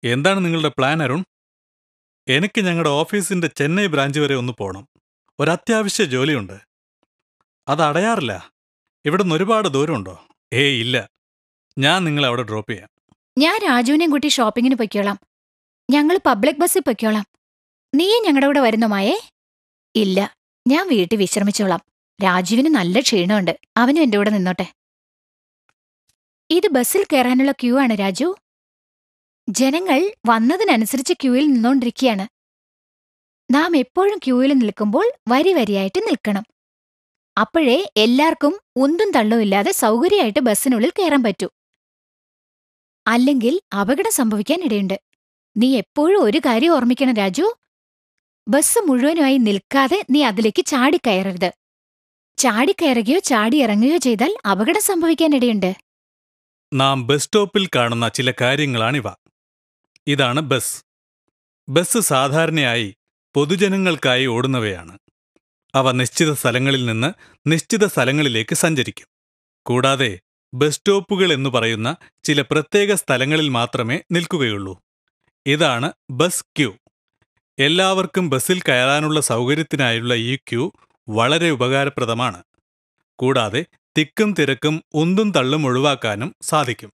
എന്താണ് നിങ്ങളുടെ പ്ലാൻ, അരുൺ? എനിക്ക് ഞങ്ങളുടെ ഓഫീസിന്റെ ചെന്നൈ ബ്രാഞ്ച് വരെ ഒന്ന് പോണം. ഒരത്യാവശ്യ ജോലിയുണ്ട്. അത് അടയാറില്ല. ഇവിടുന്ന് ഒരുപാട് ദൂരമുണ്ടോ? ഏയ് ഇല്ല. ഞാൻ നിങ്ങളെ അവിടെ ഡ്രോപ്പ് ചെയ്യാം. ഞാൻ രാജുവിനെയും കൂട്ടി ഷോപ്പിങ്ങിന് പൊയ്ക്കോളാം. ഞങ്ങൾ പബ്ലിക് ബസ്സിൽ പൊയ്ക്കോളാം. നീയും ഞങ്ങളുടെ കൂടെ വരുന്നോ മായേ? ഇല്ല, ഞാൻ വീട്ടിൽ വിശ്രമിച്ചോളാം. രാജുവിന് നല്ല ക്ഷീണമുണ്ട്. അവനും എന്റെ കൂടെ നിന്നോട്ടെ. ഇത് ബസ്സിൽ കയറാനുള്ള ക്യൂ ആണ് രാജു. ജനങ്ങൾ വന്നതിനനുസരിച്ച് ക്യൂവിൽ നിന്നോണ്ടിരിക്കുകയാണ്. നാം എപ്പോഴും ക്യൂവിൽ നിൽക്കുമ്പോൾ വരി വരിയായിട്ട് നിൽക്കണം. അപ്പോഴേ എല്ലാവർക്കും ഉന്തും തള്ളും ഇല്ലാതെ സൗകര്യമായിട്ട് ബസ്സിനുള്ളിൽ കയറാൻ പറ്റൂ. അല്ലെങ്കിൽ അപകടം സംഭവിക്കാൻ ഇടയുണ്ട്. നീ എപ്പോഴും ഒരു കാര്യം ഓർമ്മിക്കണം രാജു. ബസ് മുഴുവനുമായി നിൽക്കാതെ നീ അതിലേക്ക് ചാടിക്കയറരുത്. ചാടിക്കയറുകയോ ചാടിയിറങ്ങുകയോ ചെയ്താൽ അപകടം സംഭവിക്കാനിടയുണ്ട്. നാം ബസ് സ്റ്റോപ്പിൽ കാണുന്ന ചില കാര്യങ്ങളാണിവ. ഇതാണ് ബസ്. ബസ് സാധാരണയായി പൊതുജനങ്ങൾക്കായി ഓടുന്നവയാണ്. അവ നിശ്ചിത സ്ഥലങ്ങളിൽ നിന്ന് നിശ്ചിത സ്ഥലങ്ങളിലേക്ക് സഞ്ചരിക്കും. കൂടാതെ ബസ് സ്റ്റോപ്പുകൾ എന്നു പറയുന്ന ചില പ്രത്യേക സ്ഥലങ്ങളിൽ മാത്രമേ നിൽക്കുകയുള്ളൂ. ഇതാണ് ബസ് ക്യൂ. എല്ലാവർക്കും ബസ്സിൽ കയറാനുള്ള സൗകര്യത്തിനായുള്ള ഈ ക്യൂ വളരെ ഉപകാരപ്രദമാണ്. കൂടാതെ തിക്കും തിരക്കും ഉന്തും തള്ളും ഒഴിവാക്കാനും സാധിക്കും.